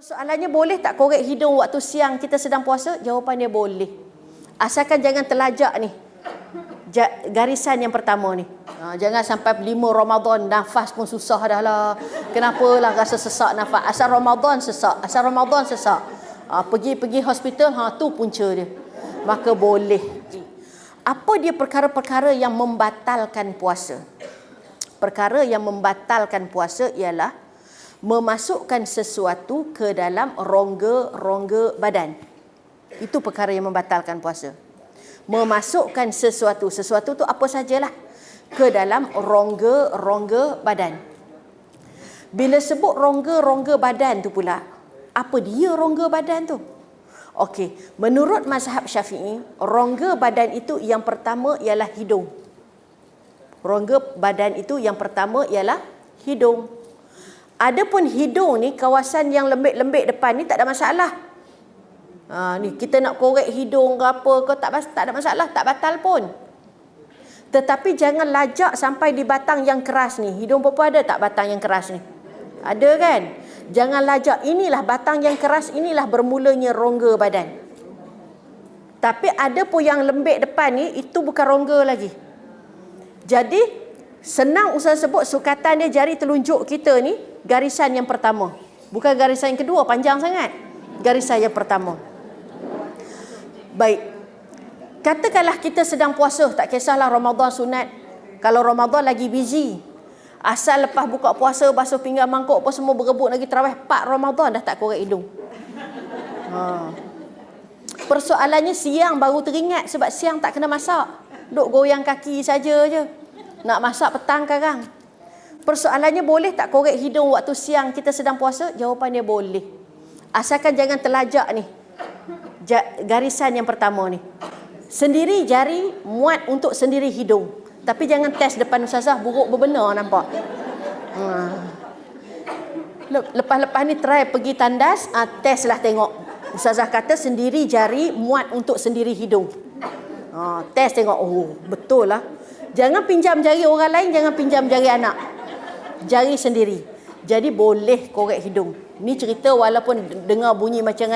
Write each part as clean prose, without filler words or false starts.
Soalannya, boleh tak korek hidung waktu siang kita sedang puasa? Jawapannya boleh. Asalkan jangan terlajak ni. Garisan yang pertama ni. Jangan sampai 5 Ramadan nafas pun susah dah lah. Kenapalah rasa sesak nafas? Asal Ramadan sesak. Asal Ramadan sesak. Pergi hospital, tu punca dia. Maka boleh. Apa dia perkara-perkara yang membatalkan puasa? Perkara yang membatalkan puasa ialah memasukkan sesuatu ke dalam rongga-rongga badan. Itu perkara yang membatalkan puasa. Memasukkan sesuatu tu apa sajalah ke dalam rongga-rongga badan. Bila sebut rongga-rongga badan tu pula, apa dia rongga badan tu? Okey, menurut mazhab Syafi'i, rongga badan itu yang pertama ialah hidung. Rongga badan itu yang pertama ialah hidung. Adapun hidung ni, kawasan yang lembik-lembik depan ni tak ada masalah. Ni kita nak korek hidung ke apa ke, tak ada masalah, tak batal pun. Tetapi jangan lajak sampai di batang yang keras ni. Hidung perempuan ada tak batang yang keras ni? Ada kan? Jangan lajak. Inilah batang yang keras, inilah bermulanya rongga badan. Tapi ada pun yang lembik depan ni, itu bukan rongga lagi. Jadi senang Ustaz sebut, sukatan dia jari telunjuk kita ni garisan yang pertama. Bukan garisan yang kedua, panjang sangat. Garisan yang pertama. Baik. Katakanlah kita sedang puasa, tak kisahlah Ramadan sunat. Kalau Ramadan lagi busy, asal lepas buka puasa, basuh pinggan mangkuk apa semua berebut lagi tarawih 4 Ramadan dah tak korek hidung. Persoalannya siang baru teringat sebab siang tak kena masak. Duk goyang kaki saja je. Nak masak petang sekarang. Persoalannya, boleh tak korek hidung waktu siang kita sedang puasa? Jawapannya boleh. Asalkan jangan terlajak ni. Garisan yang pertama ni. Sendiri jari muat untuk sendiri hidung. Tapi jangan test depan ustazah, buruk berbenar nampak. Lepas-lepas ni try pergi tandas, test lah tengok. Ustazah kata sendiri jari muat untuk sendiri hidung. Test tengok, betul lah. Jangan pinjam jari orang lain, jangan pinjam jari anak. Jari sendiri. Jadi boleh korek hidung. Ni cerita walaupun dengar bunyi macam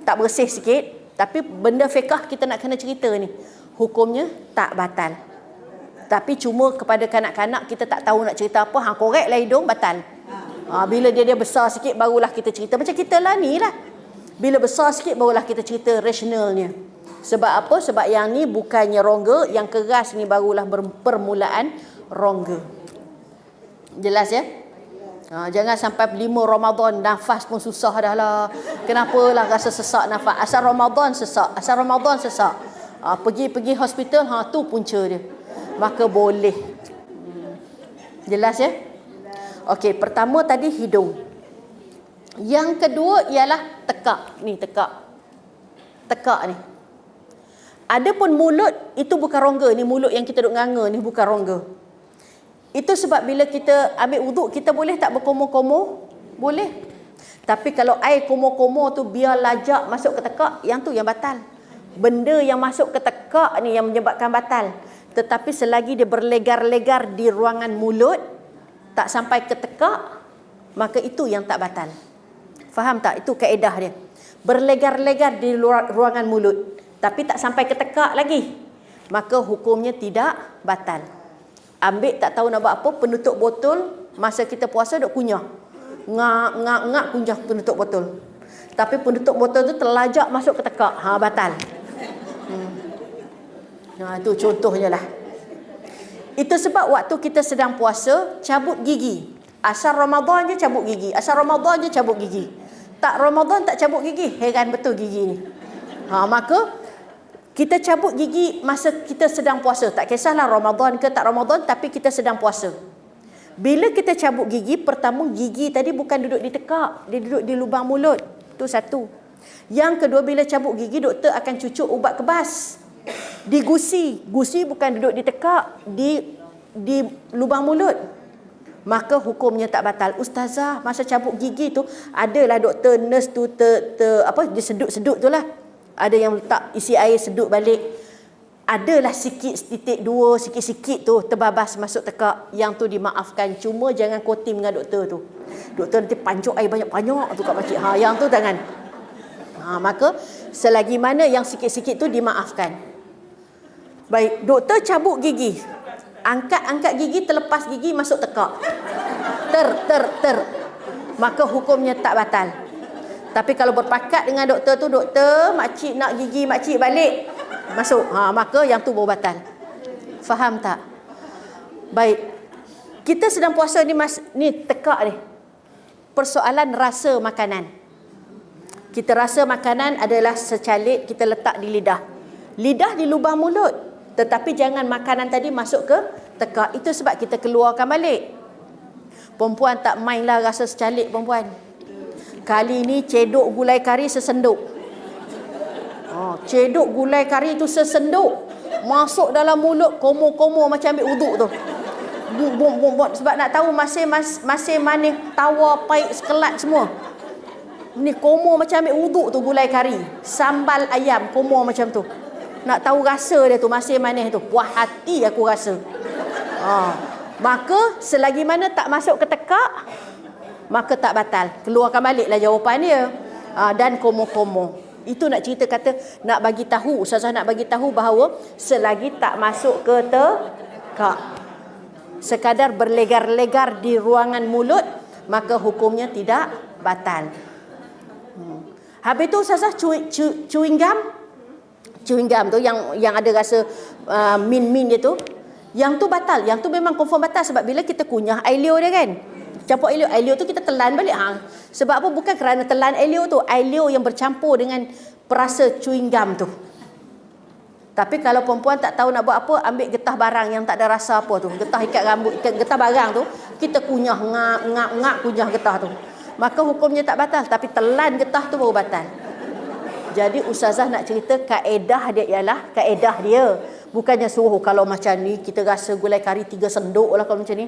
tak bersih sikit, tapi benda fiqh kita nak kena cerita ni. Hukumnya tak batal. Tapi cuma kepada kanak-kanak kita tak tahu nak cerita apa, koreklah hidung, batal. Bila dia besar sikit barulah kita cerita. Macam kita lah ni lah. Bila besar sikit barulah kita cerita rasionalnya. Sebab apa? Sebab yang ni bukannya rongga, yang keras ni barulah permulaan rongga. Jelas ya? Jangan sampai 5 Ramadan nafas pun susah dah lah. Kenapalah rasa sesak nafas? Asal Ramadan sesak. Asal Ramadan sesak. Pergi hospital, tu punca dia. Maka boleh. Jelas ya? Okey, pertama tadi hidung. Yang kedua ialah tekak. Ni tekak. Tekak ni. Adapun mulut, itu bukan rongga. Ni mulut yang kita duk nganga ni bukan rongga. Itu sebab bila kita ambil wuduk, kita boleh tak berkomor-komor? Boleh. Tapi kalau air komor-komor tu biar lajak masuk ke tekak, yang tu yang batal. Benda yang masuk ke tekak ni yang menyebabkan batal. Tetapi selagi dia berlegar-legar di ruangan mulut, tak sampai ke tekak, maka itu yang tak batal. Faham tak? Itu kaedah dia. Berlegar-legar di ruangan mulut, tapi tak sampai ke tekak lagi, maka hukumnya tidak batal. Ambil tak tahu nak buat apa, penutup botol masa kita puasa duk kunyah. Ngak kunyah penutup botol. Tapi penutup botol tu terlajak masuk ke tekak, batal. Itu contohnya lah. Itu sebab waktu kita sedang puasa, cabut gigi. Asal Ramadan je cabut gigi. Asal Ramadan je cabut gigi. Tak Ramadan tak cabut gigi. Heran betul gigi ni. Maka kita cabut gigi masa kita sedang puasa. Tak kisahlah Ramadan ke tak Ramadan, tapi kita sedang puasa. Bila kita cabut gigi, pertama gigi tadi bukan duduk di tekak, dia duduk di lubang mulut. Itu satu. Yang kedua, bila cabut gigi, doktor akan cucuk ubat kebas di gusi. Gusi bukan duduk di tekak, di lubang mulut. Maka hukumnya tak batal. Ustazah, masa cabut gigi tu adalah doktor nurse tu dia sedut-sedut tu lah. Ada yang letak isi air sedut balik. adalah sikit titik dua, sikit-sikit tu terbabas masuk tekak, yang tu dimaafkan. Cuma jangan kotim dengan doktor tu. Doktor nanti pancuk air banyak-banyak tu kat makcik. Yang tu jangan. Maka selagi mana yang sikit-sikit tu dimaafkan. Baik, doktor cabut gigi. Angkat gigi, terlepas gigi masuk tekak. Ter. Maka hukumnya tak batal. Tapi kalau berpakat dengan doktor tu, doktor, makcik nak gigi makcik balik, masuk. Maka yang tu baru batal. Faham tak? Baik. Kita sedang puasa ni tekak ni. Persoalan rasa makanan. Kita rasa makanan adalah secalit kita letak di lidah. Lidah di lubang mulut. Tetapi jangan makanan tadi masuk ke tekak. Itu sebab kita keluarkan balik. Perempuan tak mainlah rasa secalit perempuan. Kali ni cedok gulai kari sesenduk. Cedok gulai kari tu sesenduk. Masuk dalam mulut, komo-komo macam ambil uduk tu. Sebab nak tahu masih manis, tawar, pahit, sekelat semua. Ni komo macam ambil uduk tu gulai kari. Sambal ayam, komo macam tu. Nak tahu rasa dia tu, masih manis tu. Puas hati aku rasa. Maka selagi mana tak masuk ke tekak, maka tak batal. Keluarkan baliklah jawapan dia. Dan komo-komo. Itu nak cerita kata, nak bagi tahu, Ustazah nak bagi tahu bahawa selagi tak masuk ke tekak, sekadar berlegar-legar di ruangan mulut, maka hukumnya tidak batal. Habis tu Ustazah chewing gum tu yang ada rasa min dia tu, yang tu batal. Yang tu memang confirm batal sebab bila kita kunyah air liur dia kan, campur air liur tu kita telan balik. Sebab apa? Bukan kerana telan air liur tu, air liur yang bercampur dengan perasa chewing gum tu. Tapi kalau perempuan tak tahu nak buat apa, ambil getah barang yang tak ada rasa apa tu, getah ikat rambut, getah barang tu, kita kunyah ngap kunyah getah tu, maka hukumnya tak batal. Tapi telan getah tu baru batal. Jadi Ustazah nak cerita kaedah dia ialah kaedah dia. Bukannya suruh kalau macam ni kita rasa gulai kari 3 senduk lah kalau macam ni.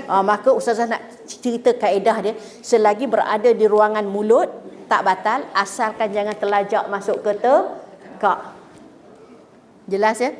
Maka Ustazah nak cerita kaedah dia. Selagi berada di ruangan mulut tak batal, asalkan jangan terlajak masuk ke tekak. Jelas ya?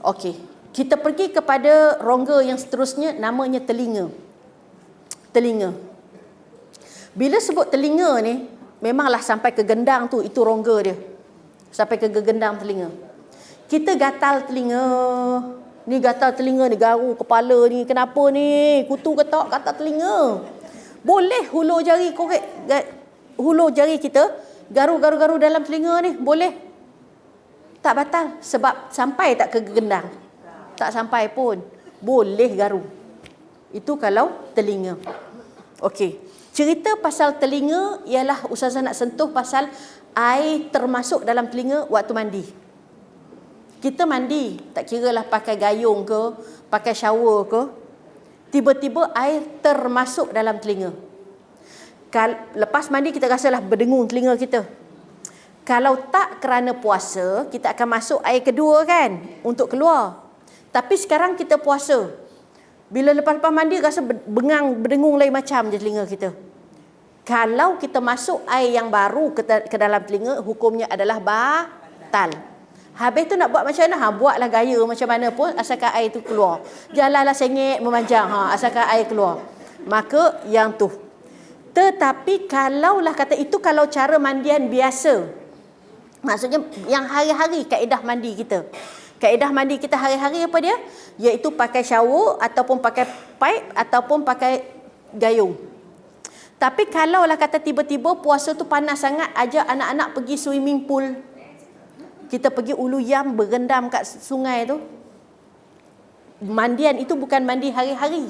Okey. Kita pergi kepada rongga yang seterusnya, namanya telinga. Telinga. Bila sebut telinga ni, memanglah sampai ke gendang tu, itu rongga dia. Sampai ke gendang telinga. Kita gatal telinga. Ni gatal telinga ni, garu kepala ni. Kenapa ni? Kutu ketok gatal telinga. Boleh hulur jari korek, hulur jari kita, garu-garu dalam telinga ni. Boleh. Tak batal. Sebab sampai tak ke gendang? Tak sampai pun. Boleh garu. Itu kalau telinga. Okey. Cerita pasal telinga ialah Ustazah nak sentuh pasal air termasuk dalam telinga waktu mandi. Kita mandi, tak kira lah pakai gayung ke, pakai shower ke, tiba-tiba air termasuk dalam telinga. Lepas mandi kita rasalah berdengung telinga kita. Kalau tak kerana puasa, kita akan masuk air kedua kan, untuk keluar. Tapi sekarang kita puasa. Bila lepas-lepas mandi rasa berdengung lain macam je telinga kita. Kalau kita masuk air yang baru ke dalam telinga, hukumnya adalah batal. Habis tu nak buat macam mana? Buatlah gaya macam mana pun asalkan air tu keluar. Jalanlah sengit memanjang, asalkan air keluar. Maka yang tu. Tetapi kalaulah kata itu kalau cara mandian biasa. Maksudnya yang hari-hari kaedah mandi kita. Kaedah mandi kita hari-hari apa dia? Iaitu pakai shower ataupun pakai pipe ataupun pakai gayung. Tapi kalaulah kata tiba-tiba puasa tu panas sangat, ajak anak-anak pergi swimming pool. Kita pergi Ulu Yam berendam kat sungai tu. Mandian itu bukan mandi hari-hari.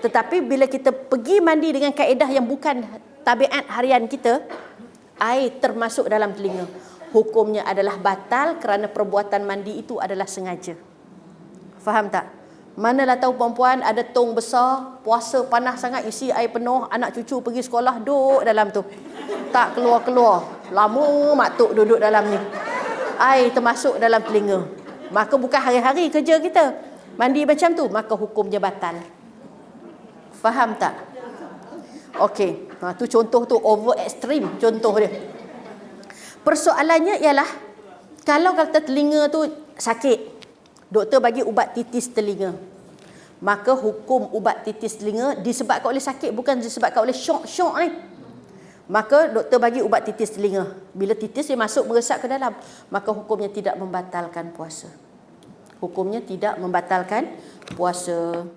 Tetapi bila kita pergi mandi dengan kaedah yang bukan tabiat harian kita, air termasuk dalam telinga. Hukumnya adalah batal kerana perbuatan mandi itu adalah sengaja. Faham tak? Manalah tahu perempuan ada tong besar, puasa panas sangat, isi air penuh, anak cucu pergi sekolah, duduk dalam tu. Tak keluar-keluar. Lama mak tok duduk dalam ni. Air termasuk dalam telinga. Maka bukan hari-hari kerja kita mandi macam tu, maka hukumnya batal. Faham tak? Okey, tu contoh tu over extreme contoh dia. Persoalannya ialah Kalau kata telinga tu sakit, doktor bagi ubat titis telinga. Maka hukum ubat titis telinga disebabkan oleh sakit, bukan disebabkan oleh syok ni. Maka doktor bagi ubat titis telinga. Bila titis dia masuk meresap ke dalam, maka hukumnya tidak membatalkan puasa. Hukumnya tidak membatalkan puasa.